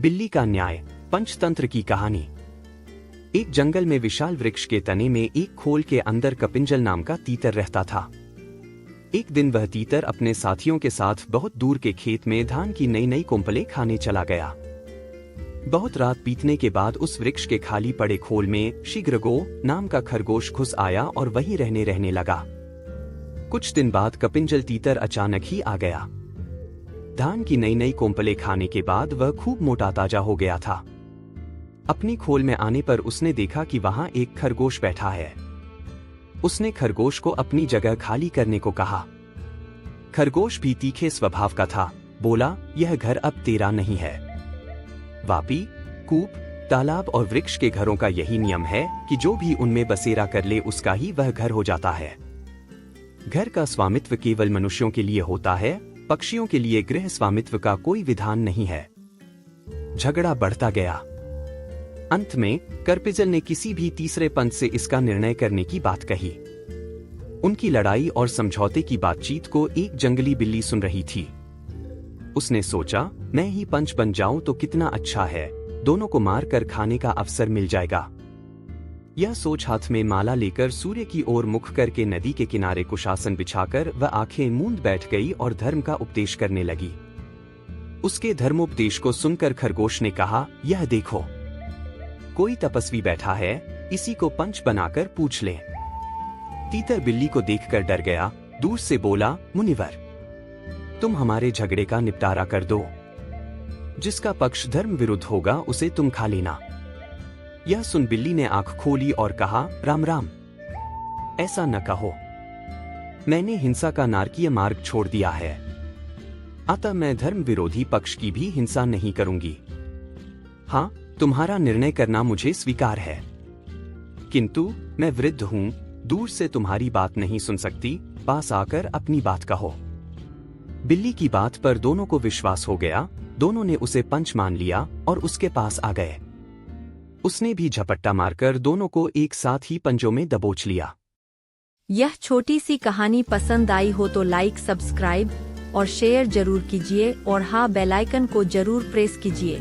बिल्ली का न्याय, पंचतंत्र की कहानी। एक जंगल में विशाल वृक्ष के तने में एक खोल के अंदर कपिंजल नाम का तीतर रहता था। एक दिन वह तीतर अपने साथियों के साथ बहुत दूर के खेत में धान की नई नई कोंपलें खाने चला गया। बहुत रात बीतने के बाद उस वृक्ष के खाली पड़े खोल में शीघ्रगो नाम का खरगोश घुस आया और वहीं रहने लगा। कुछ दिन बाद कपिंजल तीतर अचानक ही आ गया। धान की नई नई कोंपलें खाने के बाद वह खूब मोटा ताजा हो गया था। अपनी खोल में आने पर उसने देखा कि वहां एक खरगोश बैठा है। उसने खरगोश को अपनी जगह खाली करने को कहा। खरगोश भी तीखे स्वभाव का था, बोला, यह घर अब तेरा नहीं है। वापी, कूप, तालाब और वृक्ष के घरों का यही नियम है कि जो भी उनमें बसेरा कर ले उसका ही वह घर हो जाता है। घर का स्वामित्व केवल मनुष्यों के लिए होता है, पक्षियों के लिए गृह स्वामित्व का कोई विधान नहीं है। झगड़ा बढ़ता गया। अंत में करपिजल ने किसी भी तीसरे पंथ से इसका निर्णय करने की बात कही। उनकी लड़ाई और समझौते की बातचीत को एक जंगली बिल्ली सुन रही थी। उसने सोचा, मैं ही पंच बन जाऊं तो कितना अच्छा है, दोनों को मार कर खाने का अवसर मिल जाएगा। यह सोच हाथ में माला लेकर सूर्य की ओर मुख करके नदी के किनारे कुशासन बिछाकर वह आंखें मूंद बैठ गई और धर्म का उपदेश करने लगी। उसके धर्मोपदेश को सुनकर खरगोश ने कहा, यह देखो, कोई तपस्वी बैठा है, इसी को पंच बनाकर पूछ ले। तीतर बिल्ली को देखकर डर गया, दूर से बोला, मुनिवर, तुम हमारे झगड़े का निपटारा कर दो। जिसका पक्ष धर्म विरुद्ध होगा उसे तुम खा लेना। यह सुन बिल्ली ने आंख खोली और कहा, राम राम, ऐसा न कहो। मैंने हिंसा का नारकीय मार्ग छोड़ दिया है, अतः मैं धर्म विरोधी पक्ष की भी हिंसा नहीं करूंगी। हाँ, तुम्हारा निर्णय करना मुझे स्वीकार है, किंतु मैं वृद्ध हूं, दूर से तुम्हारी बात नहीं सुन सकती, पास आकर अपनी बात कहो। बिल्ली की बात पर दोनों को विश्वास हो गया। दोनों ने उसे पंच मान लिया और उसके पास आ गए। उसने भी झपट्टा मारकर दोनों को एक साथ ही पंजों में दबोच लिया। यह छोटी सी कहानी पसंद आई हो तो लाइक, सब्सक्राइब और शेयर जरूर कीजिए और हाँ, बेल आइकन को जरूर प्रेस कीजिए।